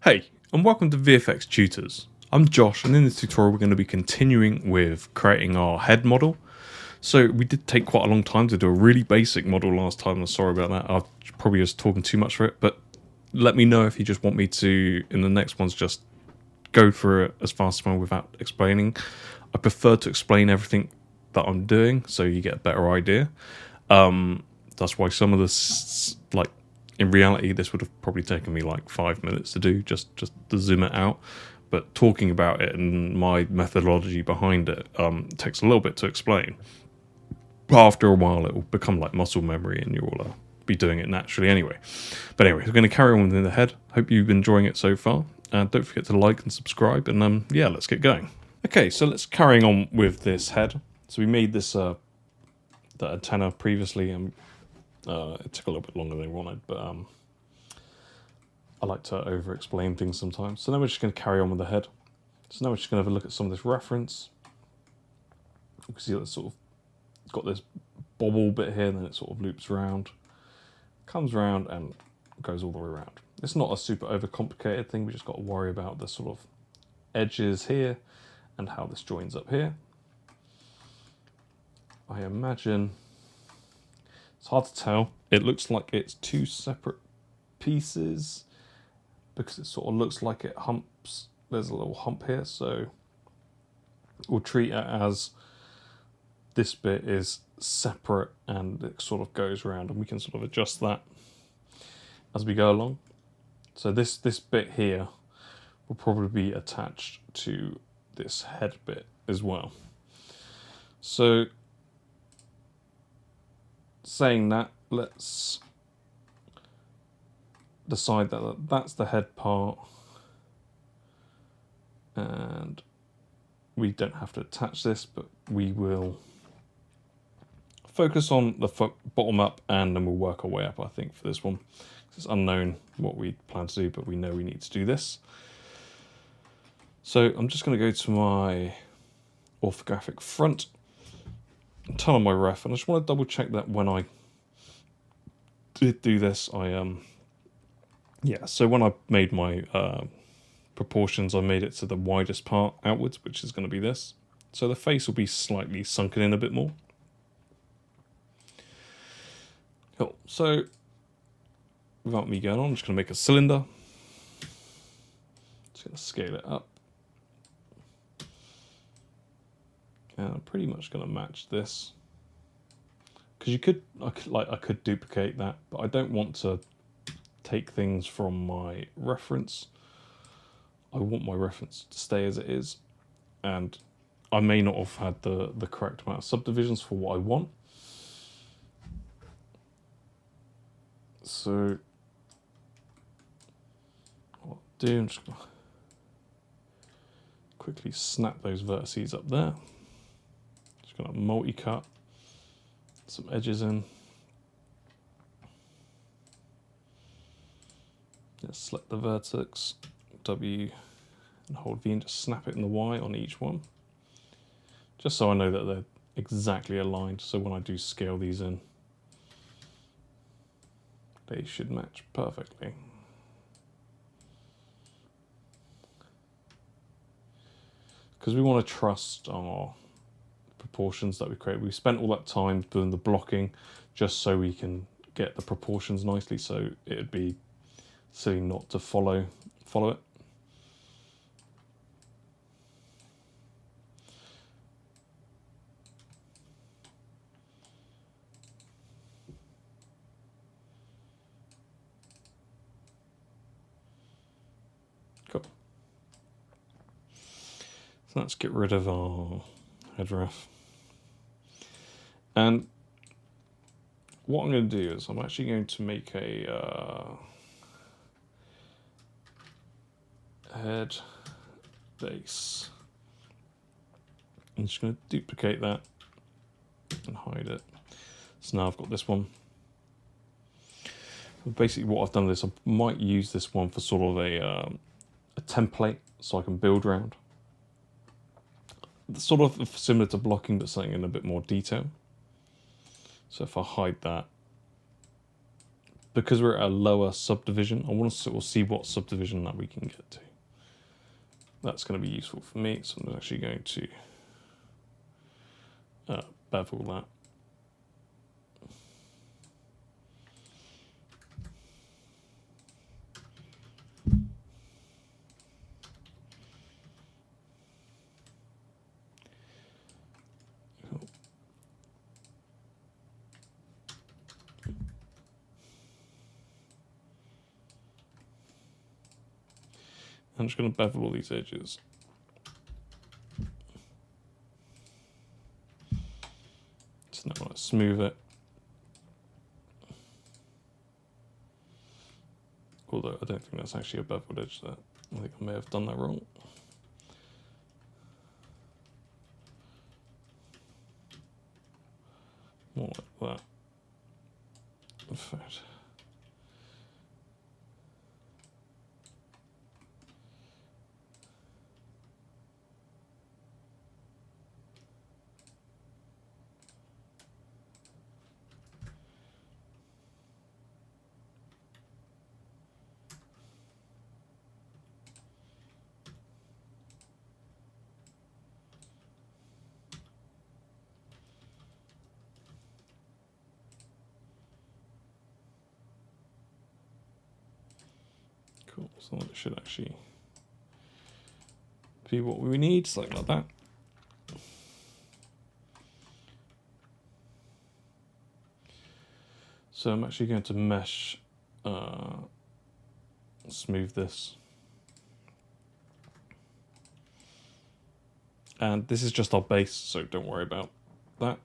Hey, and welcome to VFX Tutors. I'm Josh, and in this tutorial we're going to be continuing with creating our head model. So we did take quite a long time to do a really basic model last time. I'm sorry about that. I probably was talking too much for it, but let me know if you just want me to, in the next ones, just go through it as fast as possible without explaining. I prefer to explain everything that I'm doing so you get a better idea. That's why some of this, like, in reality, this would have probably taken me like 5 minutes to do, just to zoom it out. But talking about it and my methodology behind it takes a little bit to explain. But after a while, it will become like muscle memory and you'll be doing it naturally anyway. But anyway, we're going to carry on within the head. Hope you've been enjoying it so far. Don't forget to like and subscribe. And yeah, let's get going. Okay, so let's carry on with this head. So we made this the antenna previously, and it took a little bit longer than we wanted, but I like to over-explain things sometimes. So now we're just going to carry on with the head. So now we're just going to have a look at some of this reference. You can see that it's sort of got this bobble bit here, and then it sort of loops around, comes around, and goes all the way around. It's not a super overcomplicated thing. We just got to worry about the sort of edges here and how this joins up here. I imagine it's hard to tell. It looks like it's two separate pieces because it sort of looks like it humps. There's a little hump here, so we'll treat it as this bit is separate and it sort of goes around, and we can sort of adjust that as we go along. So this bit here will probably be attached to this head bit as well. So saying that, let's decide that that's the head part, and we don't have to attach this, but we will focus on the bottom up, and then we'll work our way up, I think, for this one. It's unknown what we plan to do, but we know we need to do this. So I'm just going to go to my orthographic front, turn on my ref, and I just want to double check that when I did do this, so when I made my proportions, I made it to the widest part outwards, which is going to be this. So the face will be slightly sunken in a bit more. Cool. So without me going on, I'm just going to make a cylinder. Just going to scale it up. And I'm pretty much going to match this. Because I could duplicate that, but I don't want to take things from my reference. I want my reference to stay as it is, and I may not have had the correct amount of subdivisions for what I want. So what I'll do, I'm just going to quickly snap those vertices up there. Just going to multi-cut some edges in. Just select the vertex, W, and hold V and just snap it in the Y on each one. Just so I know that they're exactly aligned, so when I do scale these in, they should match perfectly. Because we want to trust our proportions that we create. We spent all that time doing the blocking just so we can get the proportions nicely, so it'd be silly not to follow it. Cool. So let's get rid of our head ref. And what I'm going to do is I'm actually going to make a head base. I'm just going to duplicate that and hide it. So now I've got this one. Basically what I've done is I might use this one for sort of a template so I can build around. It's sort of similar to blocking, but something in a bit more detail. So if I hide that, because we're at a lower subdivision, I want to sort of see what subdivision that we can get to. That's going to be useful for me, so I'm actually going to bevel that. I'm just going to bevel all these edges. So now I want to smooth it. Although I don't think that's actually a beveled edge there. I think I may have done that wrong. More like that. In fact. Cool, so that should actually be what we need, something like that. So I'm actually going to mesh, smooth this. And this is just our base, so don't worry about that.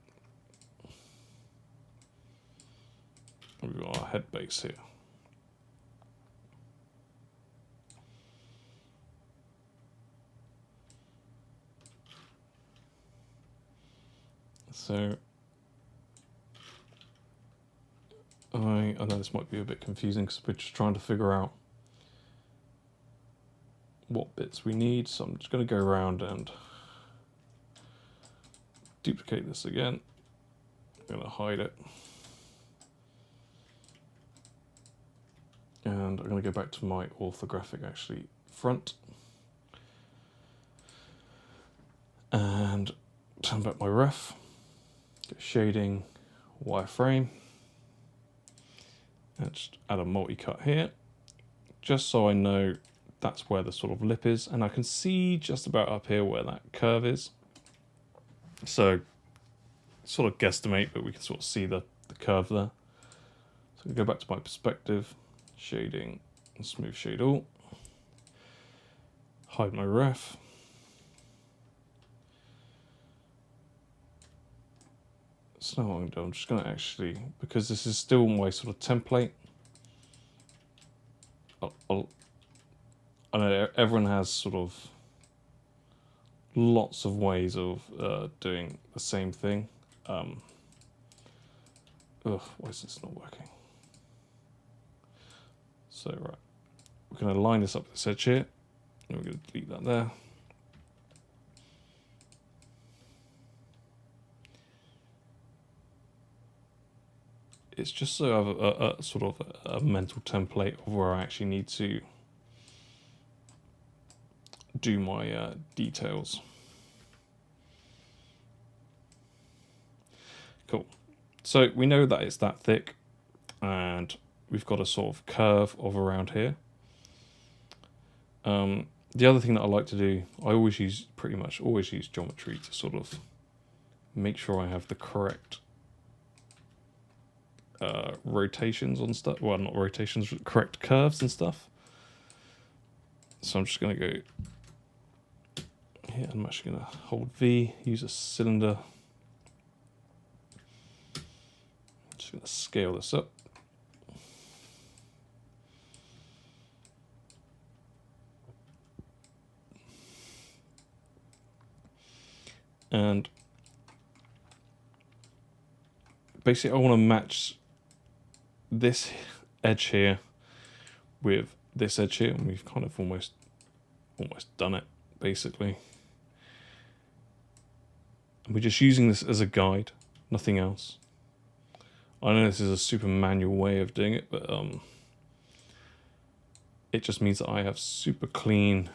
We've got our head base here. So I know this might be a bit confusing because we're just trying to figure out what bits we need. So I'm just going to go around and duplicate this again. I'm going to hide it. And I'm going to go back to my orthographic actually front. And turn back my ref. Get shading, wireframe. And just add a multi-cut here. Just so I know that's where the sort of lip is. And I can see just about up here where that curve is. So sort of guesstimate, but we can sort of see the curve there. So we go back to my perspective, shading, and smooth shade all. Hide my ref. So what I'm doing, I'm just going to actually, because this is still my sort of template, I know everyone has sort of lots of ways of doing the same thing. Why is this not working? So right, we're going to line this up with this edge here, and we're going to delete that there. It's just so I have a sort of a mental template of where I actually need to do my details. Cool. So we know that it's that thick, and we've got a sort of curve of around here. The other thing that I like to do, I pretty much always use geometry to sort of make sure I have the correct rotations on stuff. Well, not rotations, correct curves and stuff. So I'm just going to go here. I'm actually going to hold V, use a cylinder. Just going to scale this up. And basically I want to match this edge here with this edge here, and we've kind of almost done it basically. And we're just using this as a guide, nothing else. I know this is a super manual way of doing it, but it just means that I have super clean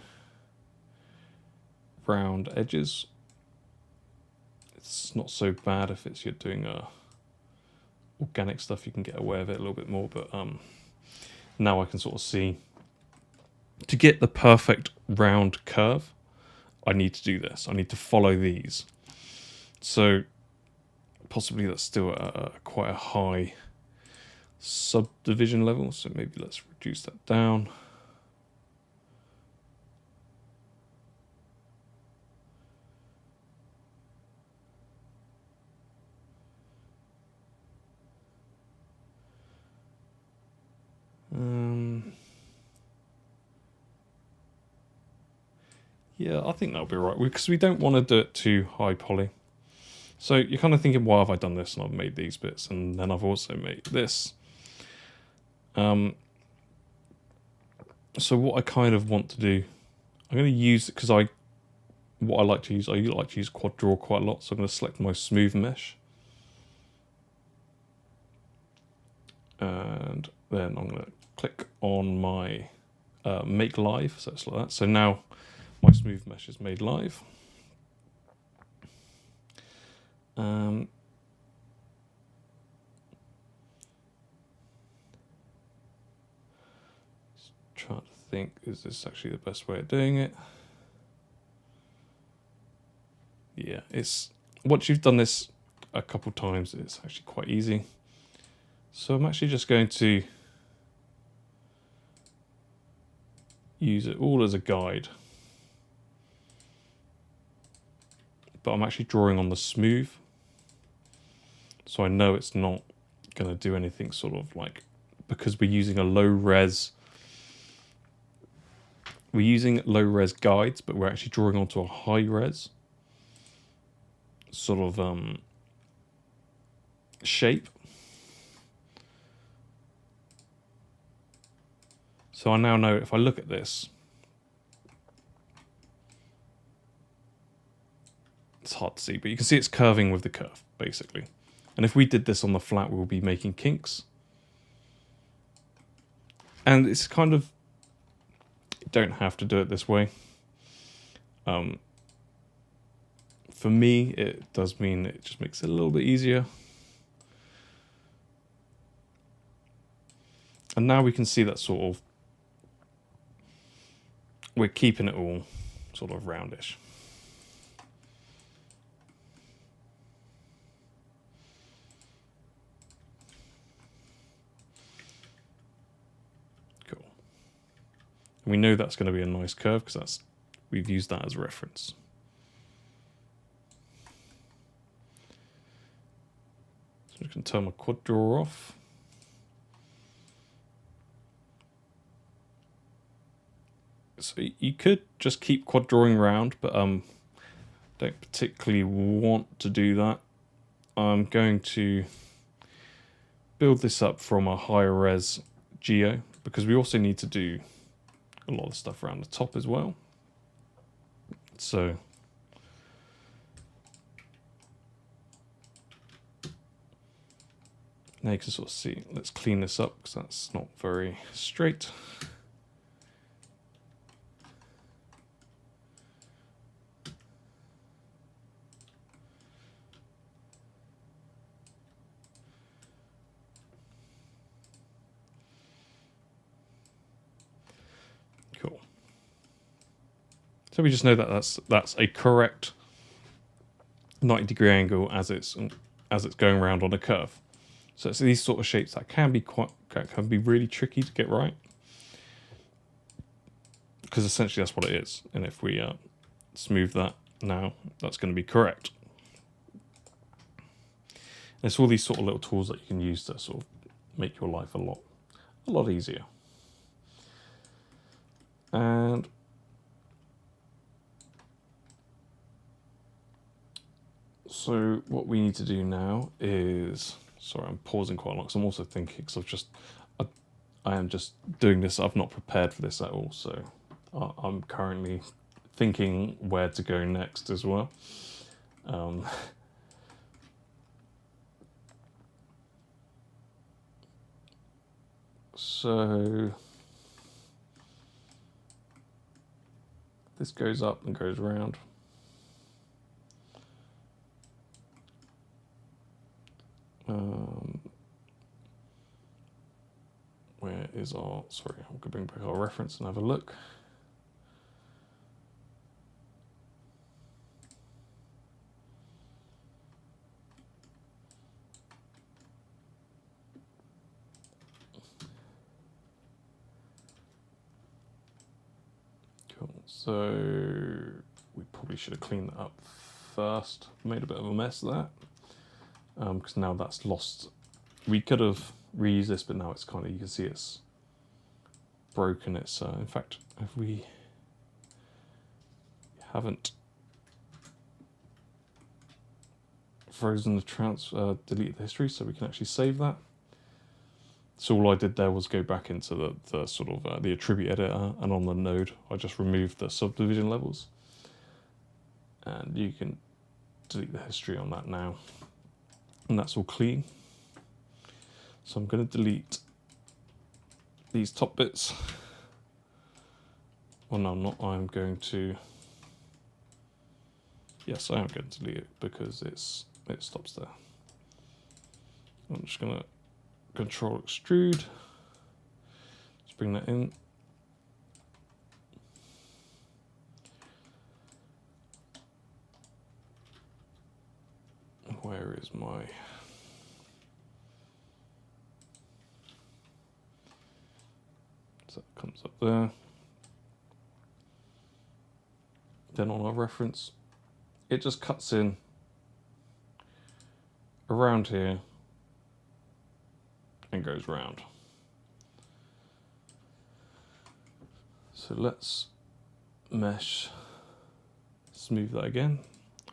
round edges. It's not so bad if you're doing organic stuff, you can get away with it a little bit more, but now I can sort of see, to get the perfect round curve, I need to do this. I need to follow these. So possibly that's still quite a high subdivision level, so maybe let's reduce that down. Yeah, I think that'll be right, because we don't want to do it too high poly. So you're kind of thinking, why have I done this? And I've made these bits, and then I've also made this. So what I kind of want to do, I'm going to use, because what I like to use quad draw quite a lot, so I'm going to select my smooth mesh. And then I'm going to click on my make live, so it's like that. So now my smooth mesh is made live. Trying to think, is this actually the best way of doing it? Yeah, it's once you've done this a couple times, it's actually quite easy. So I'm actually just going to use it all as a guide. But I'm actually drawing on the smooth, so I know it's not going to do anything sort of like, because we're using a low res guides, but we're actually drawing onto a high res sort of shape. So I now know if I look at this, it's hard to see, but you can see it's curving with the curve, basically. And if we did this on the flat, we'll be making kinks. And it's kind of, you don't have to do it this way. For me, it does mean it just makes it a little bit easier. And now we can see that sort of, we're keeping it all sort of roundish. Cool. And we know that's going to be a nice curve because we've used that as a reference. So I can turn my quad draw off. So you could just keep quad drawing around, but don't particularly want to do that. I'm going to build this up from a higher res geo, because we also need to do a lot of stuff around the top as well. So now you can sort of see, let's clean this up because that's not very straight. Cool. So we just know that that's a correct 90-degree angle as it's going around on a curve. So it's these sort of shapes that can be really tricky to get right, because essentially that's what it is. And if we smooth that now, that's going to be correct. And it's all these sort of little tools that you can use to sort of make your life a lot easier. And so what we need to do now is, sorry, I'm pausing quite a lot because I'm also thinking, because I am just doing this, I've not prepared for this at all, so I'm currently thinking where to go next as well. So this goes up and goes round. Where is our, sorry, I'm going to bring back our reference and have a look. Cool, so we probably should have cleaned that up first. Made a bit of a mess of that, because now that's lost. We could have reused this, but now it's kind of, you can see it's broken. It's in fact, if we haven't frozen the delete the history, so we can actually save that. So all I did there was go back into the sort of the attribute editor, and on the node I just removed the subdivision levels, and you can delete the history on that now, and that's all clean. So I'm going to delete these top bits. Well, no, I'm not. I'm going to. Yes, I am going to delete it because it stops there. I'm just going to Control extrude. Let's bring that in. Where is my? So it comes up there. Then on our reference, it just cuts in around here and goes round. So let's mesh, smooth that again.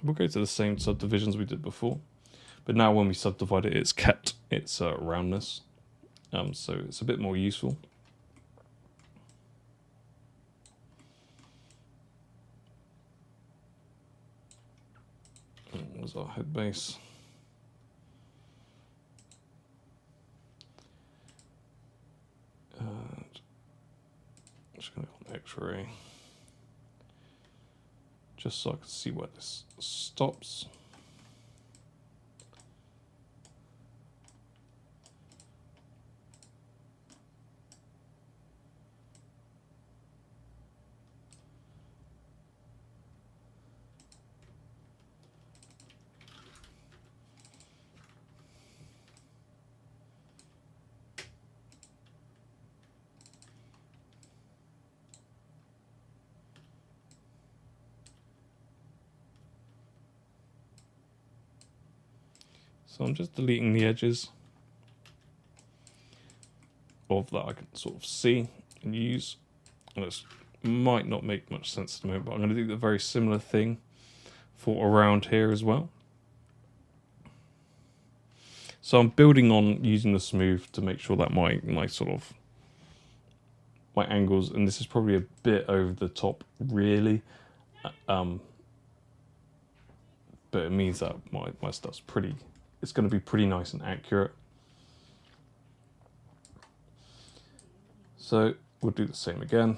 We'll go to the same subdivisions we did before, but now when we subdivide it, it's kept its roundness, so it's a bit more useful. There's our head base. And I'm just going to go on X-ray, just so I can see where this stops. So I'm just deleting the edges of that I can sort of see and use. And this might not make much sense at the moment, but I'm going to do the very similar thing for around here as well. So I'm building on using the smooth to make sure that my sort of my angles, and this is probably a bit over the top really, but it means that my stuff's pretty, it's going to be pretty nice and accurate. So we'll do the same again,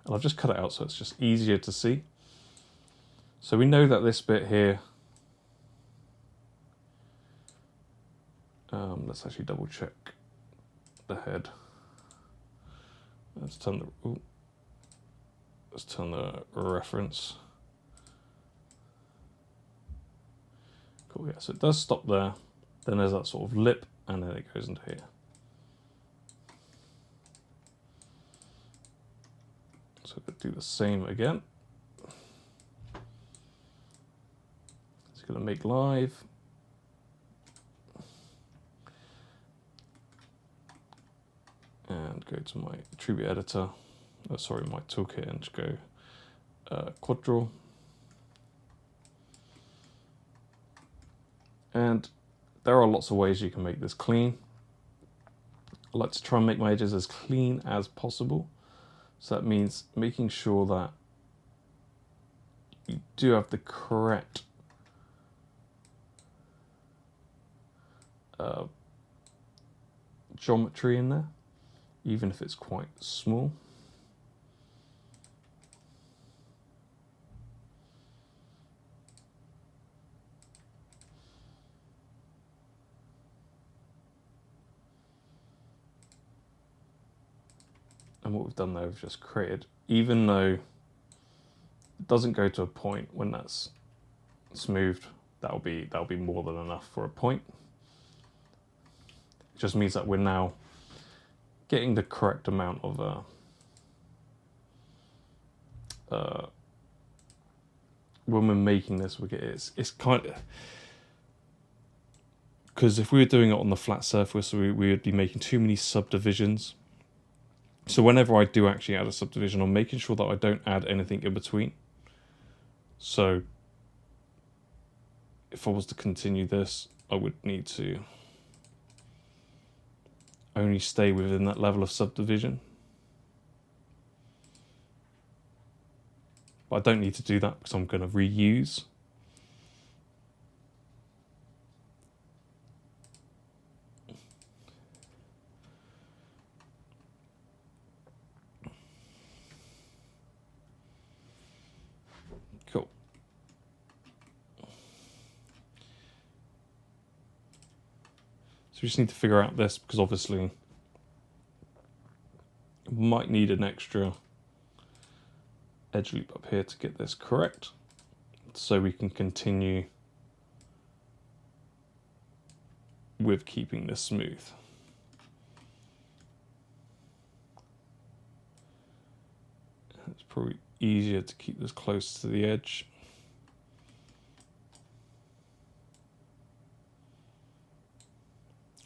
and I've just cut it out so it's just easier to see. So we know that this bit here, let's actually double check the head. Let's turn the reference. Cool, yeah, so it does stop there. Then there's that sort of lip, and then it goes into here. So we'll do the same again. It's going to make live. And go to my attribute editor, sorry, my toolkit, and just go quad draw. And there are lots of ways you can make this clean. I like to try and make my edges as clean as possible. So that means making sure that you do have the correct geometry in there. even if it's quite small. And what we've done there, we've just created, even though it doesn't go to a point when that's smoothed, that'll be more than enough for a point. It just means that we're now getting the correct amount of when we're making this, we get it's kind of, because if we were doing it on the flat surface, we would be making too many subdivisions. So whenever I do actually add a subdivision, I'm making sure that I don't add anything in between. So if I was to continue this, I would need to only stay within that level of subdivision. But I don't need to do that because I'm going to reuse. Cool. So we just need to figure out this, because obviously we might need an extra edge loop up here to get this correct, so we can continue with keeping this smooth. It's probably easier to keep this close to the edge.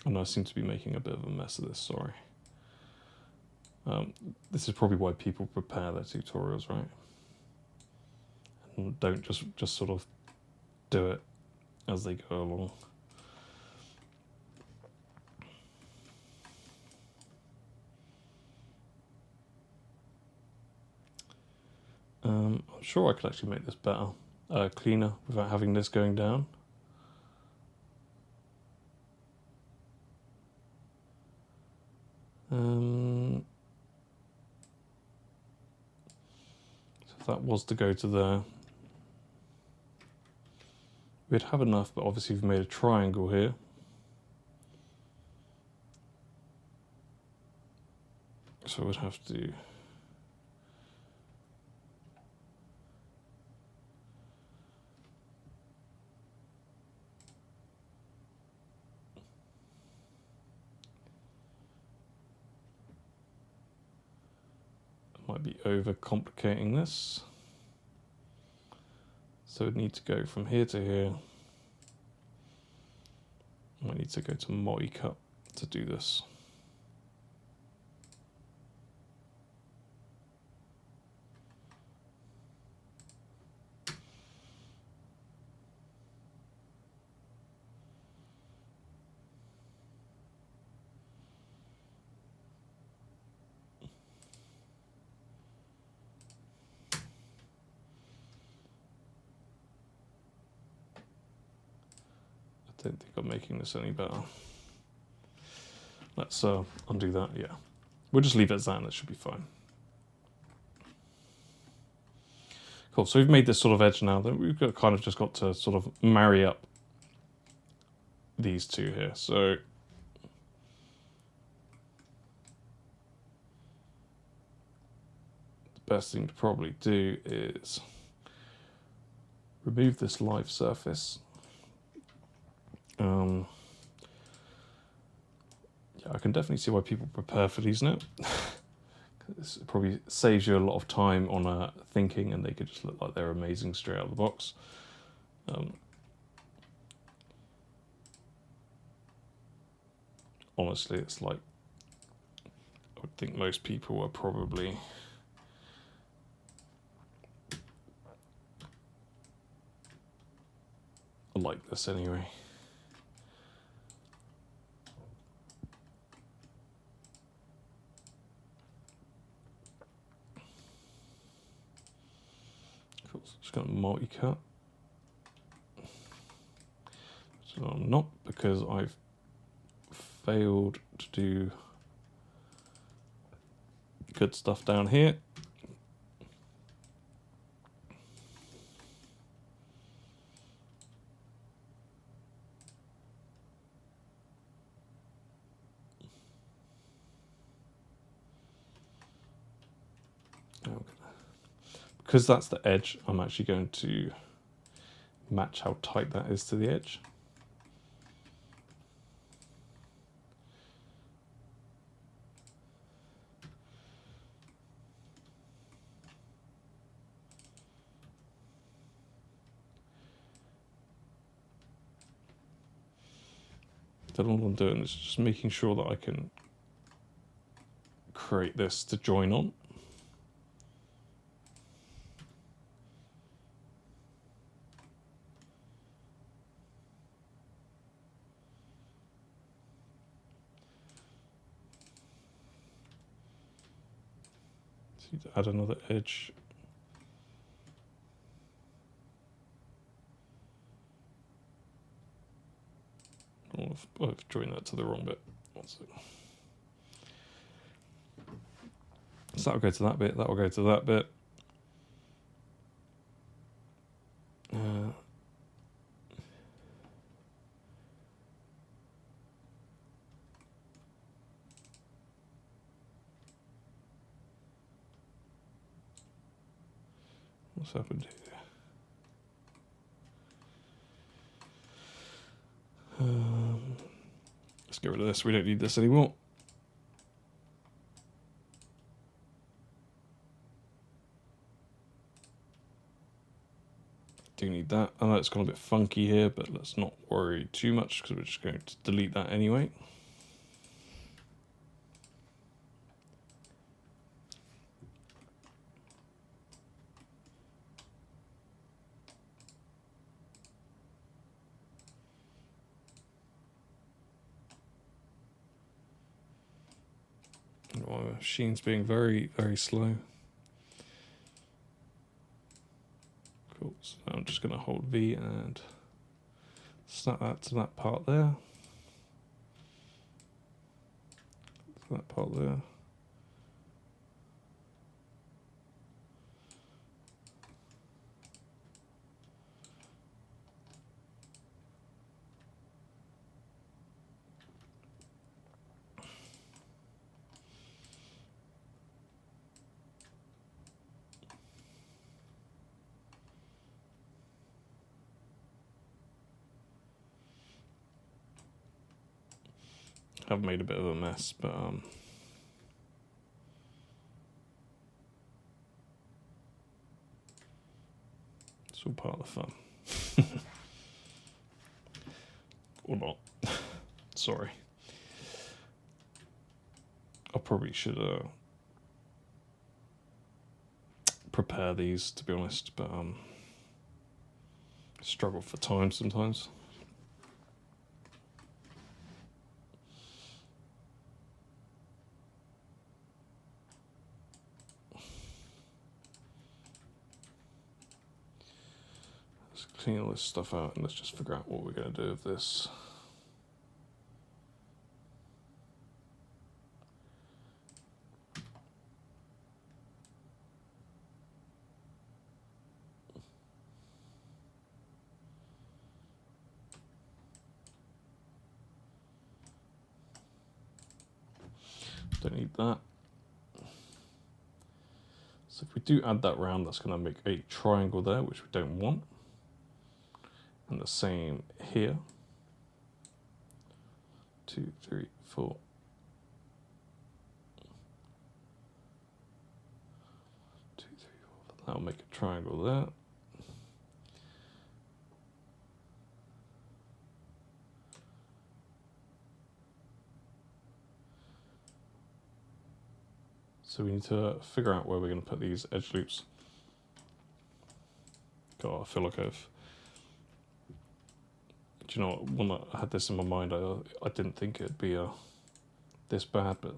And I seem to be making a bit of a mess of this, sorry. This is probably why people prepare their tutorials, right? And don't just sort of do it as they go along. I'm sure I could actually make this better, cleaner, without having this going down. So if that was to go to there, we'd have enough, but obviously we've made a triangle here. So we'd have to might be over complicating this. So we'd need to go from here to here. I need to go to multi-cut to do this. I don't think I'm making this any better. Let's undo that, yeah. We'll just leave it as that and that should be fine. Cool, so we've made this sort of edge now. Then we've got, kind of just got to sort of marry up these two here. So the best thing to probably do is remove this live surface. Yeah, I can definitely see why people prepare for these now. This probably saves you a lot of time on thinking, and they could just look like they're amazing straight out of the box. Honestly, it's like, I would think most people are probably like this anyway. Cool, so just going to multi-cut. So I'm not, because I've failed to do Good stuff down here. Because that's the edge, I'm actually going to match how tight that is to the edge. Then all I'm doing is just making sure that I can create this to join on. So to add another edge. Oh, I've joined that to the wrong bit. So that'll go to that bit, that'll go to that bit. What's happened here? Let's get rid of this, we don't need this anymore. Do need that. I know it's gone a bit funky here, but let's not worry too much because we're just going to delete that anyway. My machine's being very, very slow. Cool. So I'm just going to hold V and snap that to that part there. To that part there. I've made a bit of a mess, but it's all part of the fun. Or not. Sorry. I probably should prepare these, to be honest, but struggle for time sometimes. Let's clean all this stuff out and let's just figure out what we're going to do with this. Don't need that. So if we do add that round, that's going to make a triangle there, which we don't want. And the same here. 2, 3, 4. 2, 3, 4. That'll make a triangle there. So we need to figure out where we're going to put these edge loops. God, I feel like I've... Do you know what? When I had this in my mind, I didn't think it'd be this bad, but...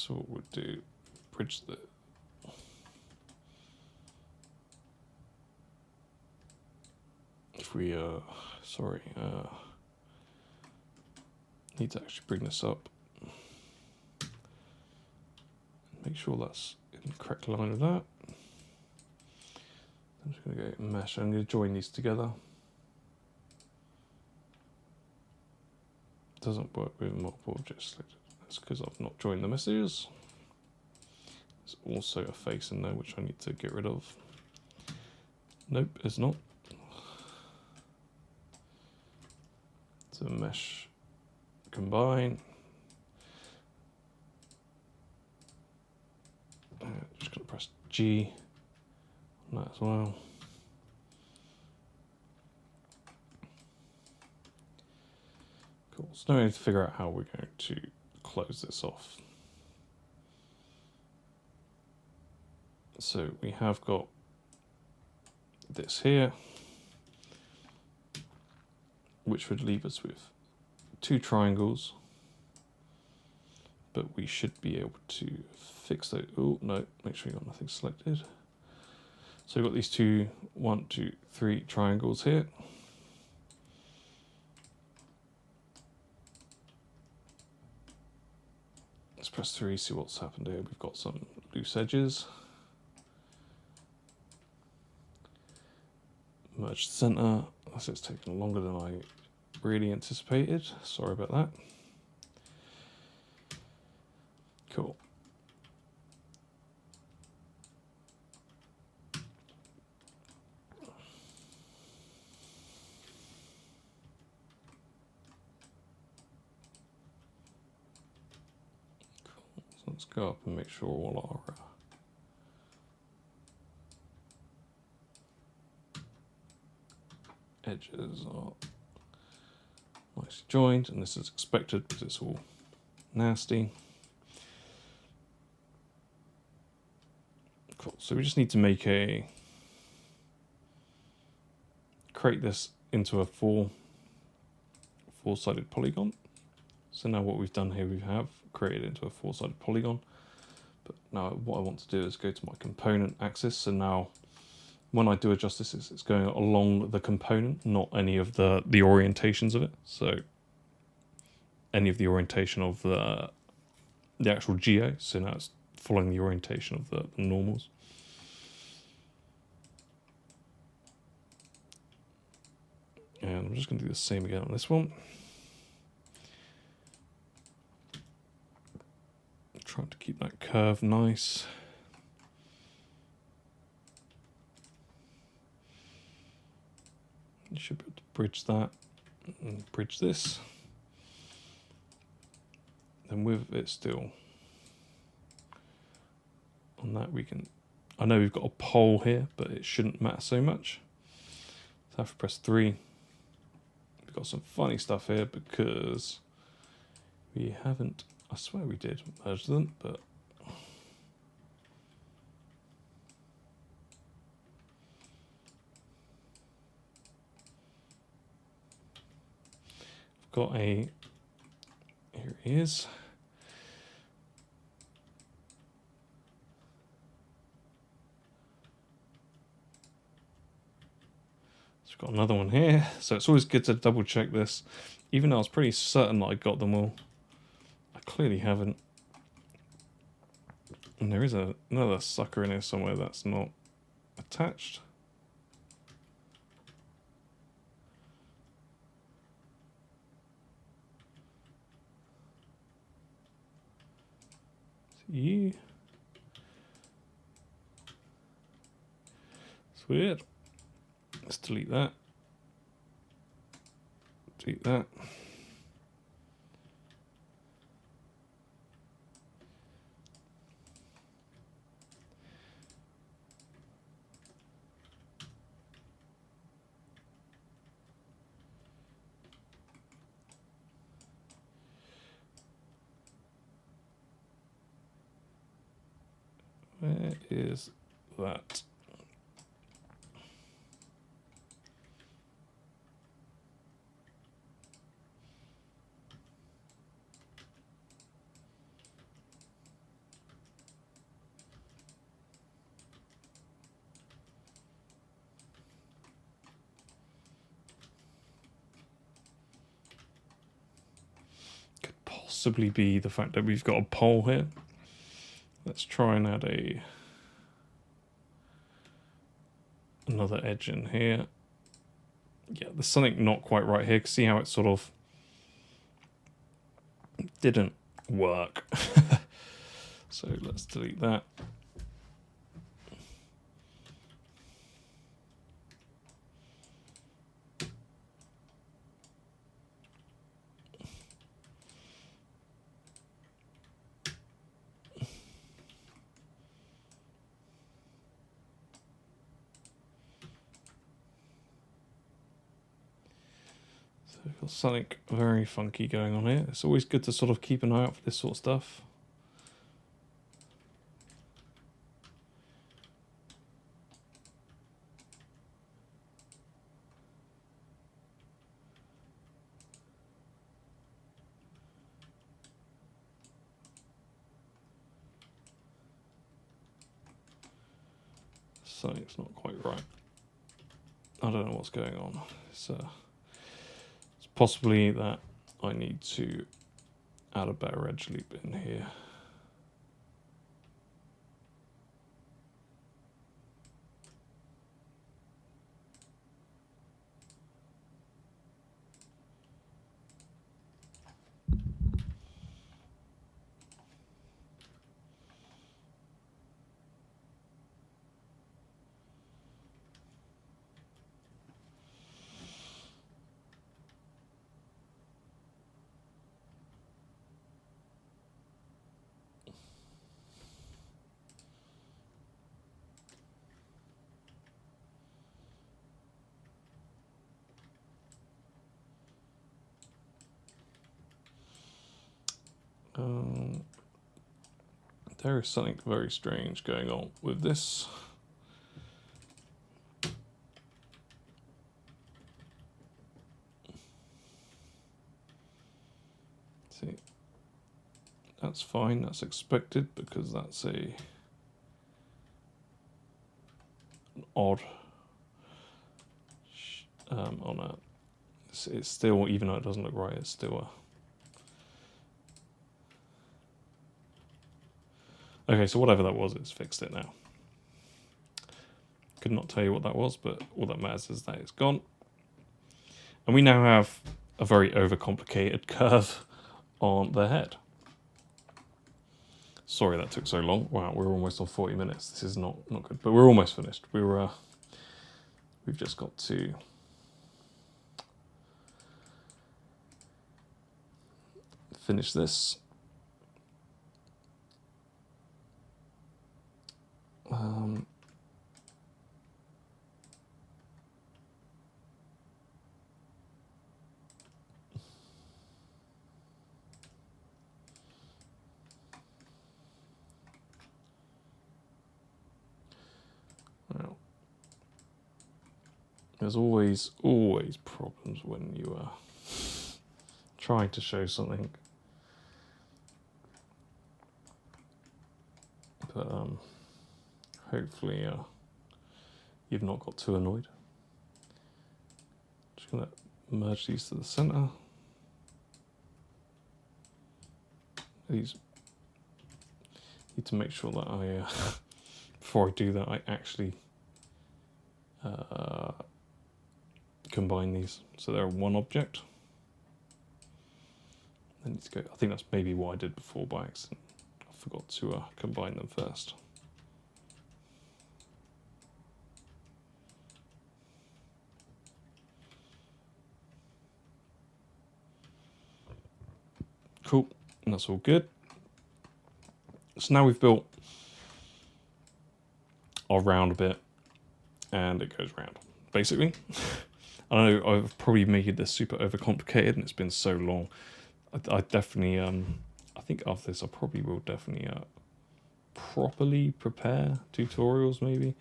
So what we'll do, bridge the if we need to actually bring this up, make sure that's in the correct line of that. I'm just going to go mesh. I'm going to join these together. Doesn't work with multiple objects selected. That's because I've not joined the messages. There's also a face in there which I need to get rid of. Nope, it's not. So mesh combine. Just going to press G on that as well. Cool. So now we need to figure out how we're going to close this off. So we have got this here, which would leave us with 2 triangles, but we should be able to fix those. Oh no, make sure you got nothing selected. So we've got these 2, 1, 2, 3 triangles here. Let's press 3, see what's happened here. We've got some loose edges. Merge center. So it's taken longer than I really anticipated. Sorry about that. Cool. So let's go up and make sure all our edges are nicely joined, and this is expected because it's all nasty. Cool. So we just need to make create this into a four-sided polygon. So now what we've done here, we have created it into a 4-sided polygon. But now what I want to do is go to my component axis. So now when I do adjust this, it's going along the component, not any of the orientations of it. So any of the orientation of the actual geo. So now it's following the orientation of the normals. And I'm just going to do the same again on this one. Trying to keep that curve nice. You should be able to bridge that and bridge this. Then with it still on that, we can, I know we've got a pole here, but it shouldn't matter so much. So I have to press 3. We've got some funny stuff here because we haven't, I swear we did merge them, but I've got a, here it is. So we've got another one here. So it's always good to double check this. Even though I was pretty certain that I got them all, I clearly haven't. And there is another sucker in here somewhere that's not attached. You. It's weird. Let's delete that. Delete that. Where is that? possibly be the fact that we've got a pole here. Let's try and add another edge in here. Yeah, there's something not quite right here. See how it sort of didn't work. So let's delete that. We've got something very funky going on here. It's always good to sort of keep an eye out for this sort of stuff. Something's not quite right. I don't know what's going on. It's possibly that I need to add a better edge loop in here. There is something very strange going on with this. See, that's fine, that's expected because that's an odd on a. It's still, even though it doesn't look right, it's still a. Okay, so whatever that was, it's fixed it now. Could not tell you what that was, but all that matters is that it's gone. And we now have a very overcomplicated curve on the head. Sorry that took so long. Wow, we're almost on 40 minutes. This is not good, but we're almost finished. We've just got to finish this. Well, there's always problems when you are trying to show something. But hopefully you've not got too annoyed. Just going to merge these to the center. These need to make sure that I, before I do that, I actually combine these so they're one object. I need to go. I think that's maybe what I did before by accident. I forgot to combine them first. Cool, and that's all good. So now we've built our round bit, and it goes round, basically. I know I've probably made this super overcomplicated, and it's been so long. I definitely, I think after this I probably will definitely properly prepare tutorials, maybe.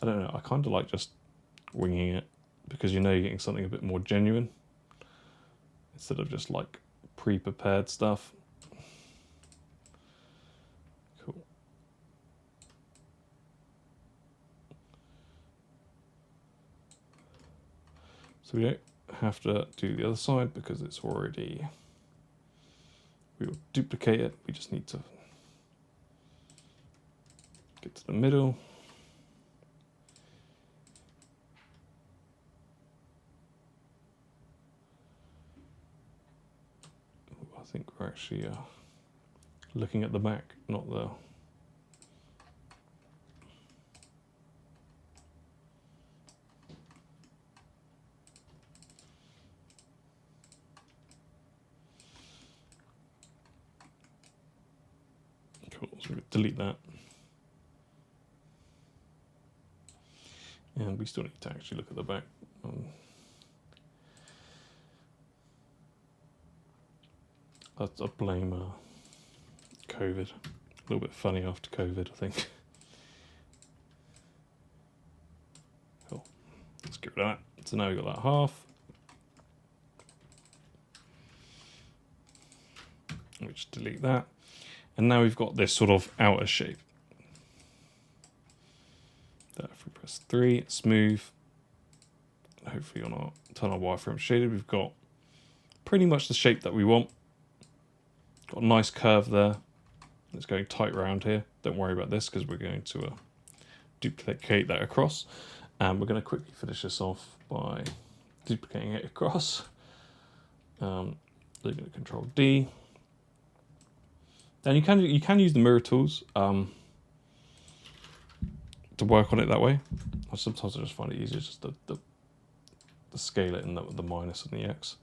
I don't know, I kind of like just winging it, because you know you're getting something a bit more genuine, instead of just like pre-prepared stuff. Cool. So we don't have to do the other side because it's already We will duplicate it. We just need to get to the middle. I think we're actually looking at the back, not the... Cool, so we delete that. And we still need to actually look at the back. I blame COVID. A little bit funny after COVID, I think. Cool. Let's get rid of that. So now we've got that half. We just delete that. And now we've got this sort of outer shape. That if we press 3, smooth. Hopefully on our turn our wireframe shaded, we've got pretty much the shape that we want. Got a nice curve there. It's going tight around here. Don't worry about this because we're going to duplicate that across. And we're going to quickly finish this off by duplicating it across. Then you're going to Control D. Then you can use the mirror tools to work on it that way. Or sometimes I just find it easier just to scale it in the minus and the X.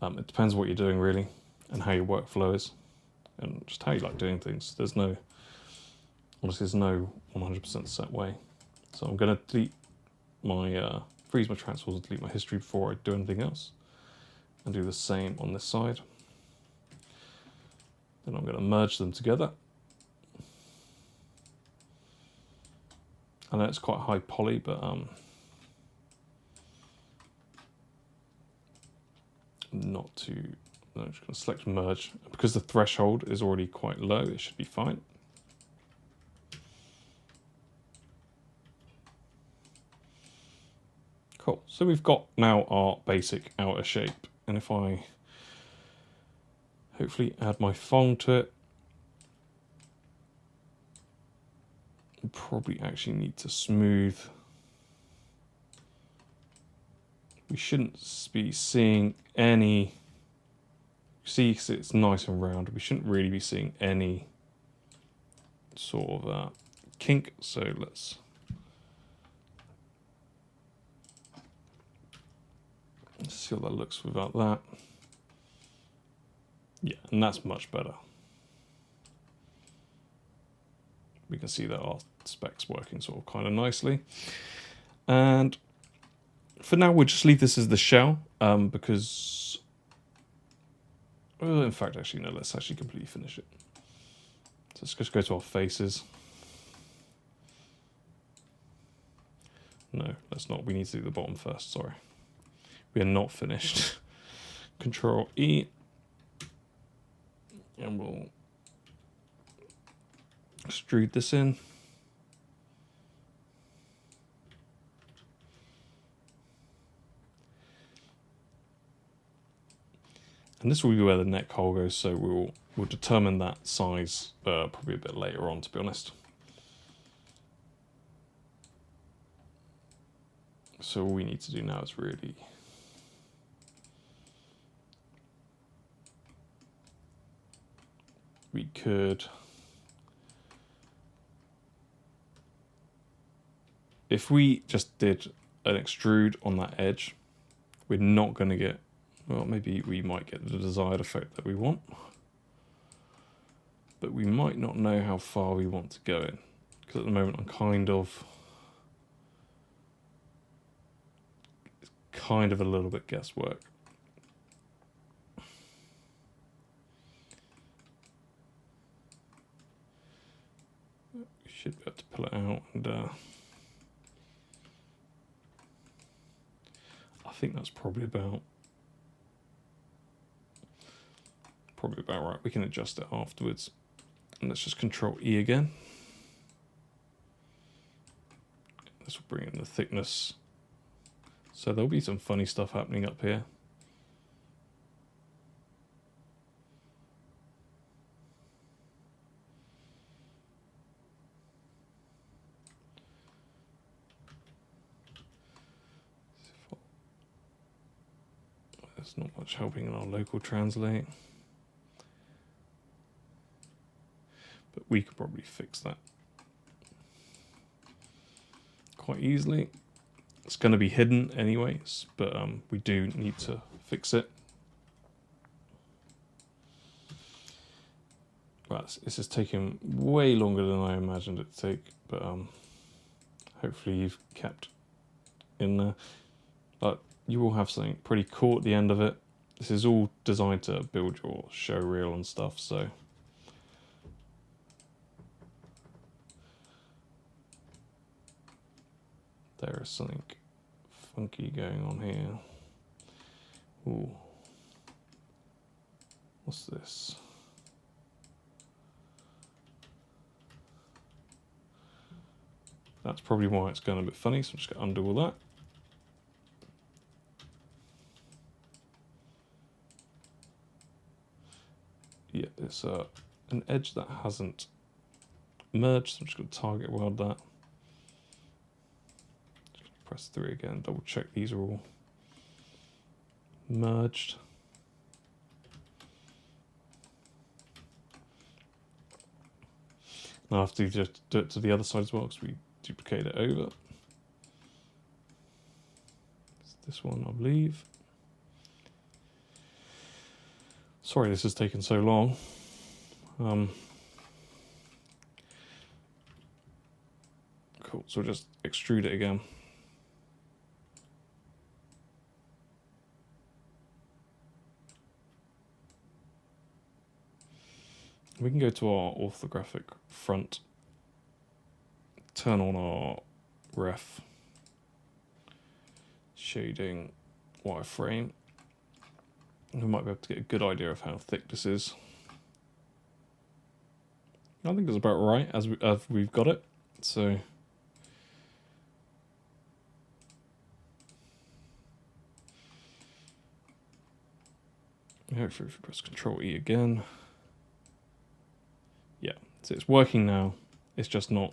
It depends what you're doing really and how your workflow is and just how you like doing things. Honestly, there's no 100% set way. So I'm going to delete my, freeze my transforms and delete my history before I do anything else. And do the same on this side. Then I'm going to merge them together. I know it's quite high poly, but not too. No, I'm just going to select merge. Because the threshold is already quite low, it should be fine. Cool. So we've got now our basic outer shape. And if I hopefully add my font to it, I probably actually need to smooth. We shouldn't be seeing any, see it's nice and round, we shouldn't really be seeing any sort of kink, so let's see how that looks without that. Yeah, and that's much better. We can see that our spec's working sort of kind of nicely. And for now, we'll just leave this as the shell because, well, in fact, actually, no, let's actually completely finish it. So let's just go to our faces. No, let's not. We need to do the bottom first, sorry. We are not finished. Control E. And we'll extrude this in. And this will be where the neck hole goes, so we'll determine that size probably a bit later on, to be honest. So all we need to do now is really we could, if we just did an extrude on that edge, we're not going to get, well, maybe we might get the desired effect that we want, but we might not know how far we want to go in, because at the moment I'm kind of a little bit guesswork. Should be able to pull it out, and I think that's probably about right. We can adjust it afterwards, and let's just Control E again. This will bring in the thickness, so there'll be some funny stuff happening up here. There's not much helping in our local translate. But we could probably fix that quite easily. It's going to be hidden anyways, but we do need to fix it. Right, this is taking way longer than I imagined it to take, but hopefully you've kept in there. But you will have something pretty cool at the end of it. This is all designed to build your show reel and stuff, so there is something funky going on here. Ooh. What's this? That's probably why it's going a bit funny, so I'm just going to undo all that. Yeah, it's an edge that hasn't merged, so I'm just going to target weld that. Press 3 again, double check these are all merged. Now I have to just do it to the other side as well because we duplicate it over. It's this one, I believe. Sorry this has taken so long. Cool, so we'll just extrude it again. We can go to our orthographic front, turn on our ref, shading wireframe. We might be able to get a good idea of how thick this is. I think it's about right as we've got it. So hopefully if we press Control E again. Yeah, so it's working now. It's just not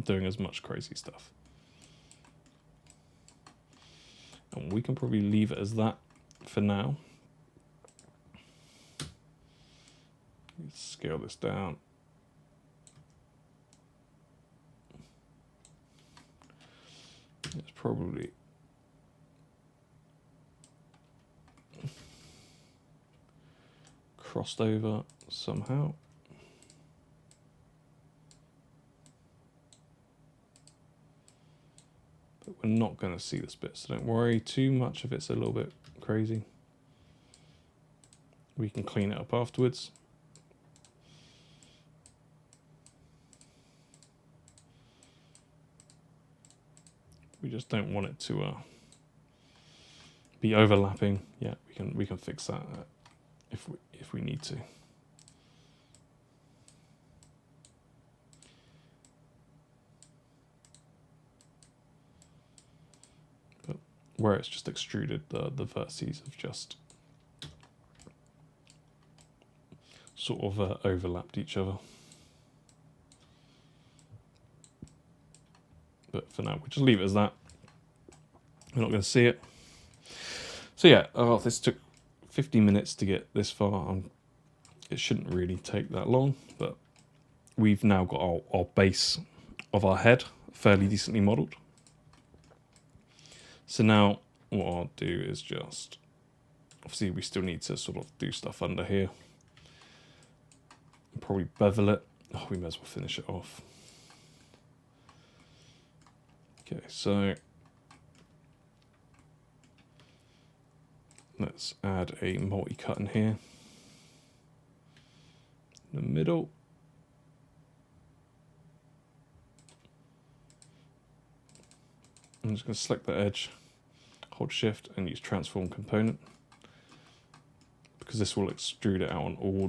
doing as much crazy stuff. And we can probably leave it as that for now. Let's scale this down. It's probably crossed over somehow. But we're not going to see this bit, so don't worry too much if it's a little bit crazy. We can clean it up afterwards. We just don't want it to be overlapping. Yeah, we can fix that if we need to. But where it's just extruded, the vertices have just sort of overlapped each other. But for now, we'll just leave it as that. We're not going to see it. So yeah, this took 50 minutes to get this far. It shouldn't really take that long, but we've now got our base of our head fairly decently modelled. So now what I'll do is just, obviously we still need to sort of do stuff under here. Probably bevel it. Oh, we may as well finish it off. Okay, so let's add a multi-cut in here. In the middle. I'm just going to select the edge, hold shift and use transform component, because this will extrude it out on all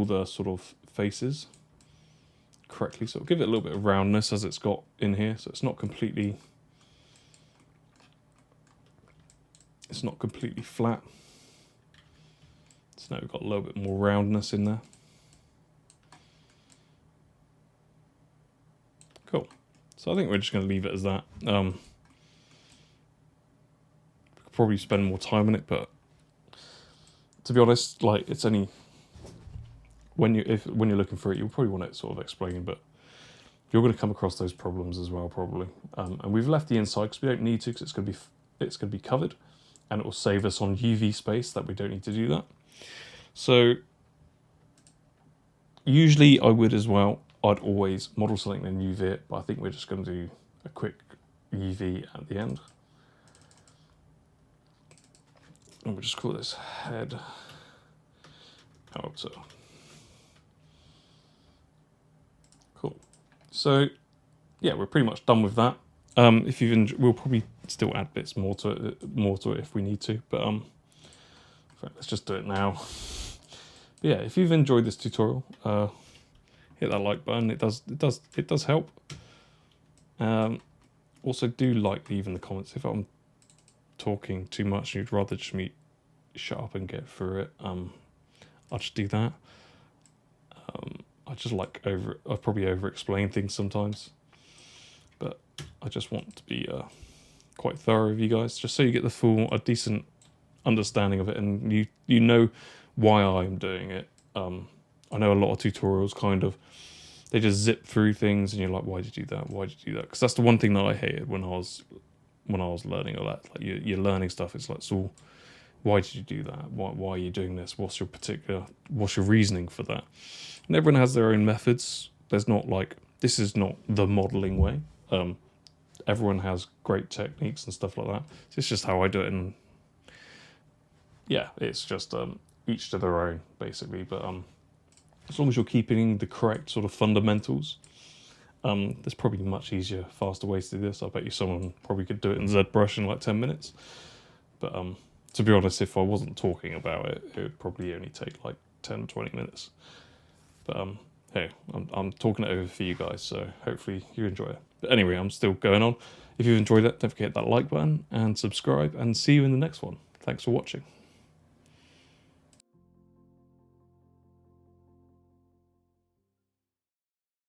the sort of faces correctly. So it'll give it a little bit of roundness as it's got in here, so it's not completely flat. So now we've got a little bit more roundness in there. Cool. So I think we're just going to leave it as that. We could probably spend more time on it, but to be honest, like it's only when you're looking for it, you'll probably want it sort of explained, but you're going to come across those problems as well, probably. And we've left the inside because we don't need to, because it's going to be covered, and it will save us on UV space that we don't need to do that. So usually I would as well. I'd always model something and UV it, but I think we're just going to do a quick UV at the end. And we'll just call this head outer. Cool. So yeah, we're pretty much done with that. If you've we'll probably still add bits more to it if we need to, but let's just do it now. But yeah, if you've enjoyed this tutorial, hit that like button. It does help. Also, do leave in the comments if I'm talking too much and you'd rather just me shut up and get through it. I'll just do that. I just I probably over-explain things sometimes, but I just want to be quite thorough with you guys, just so you get a decent understanding of it, and you know why I'm doing it. I know a lot of tutorials they just zip through things, and you're like, why did you do that? Why did you do that? Because that's the one thing that I hated when I was learning all that. Like you're learning stuff. It's like, so why did you do that? Why are you doing this? What's your reasoning for that? And everyone has their own methods. There's not this is not the modeling way. Everyone has great techniques and stuff like that. So it's just how I do it, and yeah, it's just each to their own, basically. But as long as you're keeping the correct sort of fundamentals, there's probably much easier, faster ways to do this. I bet you someone probably could do it in ZBrush in like 10 minutes. But to be honest, if I wasn't talking about it, it would probably only take like 10, 20 minutes. But hey, I'm talking it over for you guys, so hopefully you enjoy it. But anyway, I'm still going on. If you've enjoyed it, don't forget that like button and subscribe, and see you in the next one. Thanks for watching.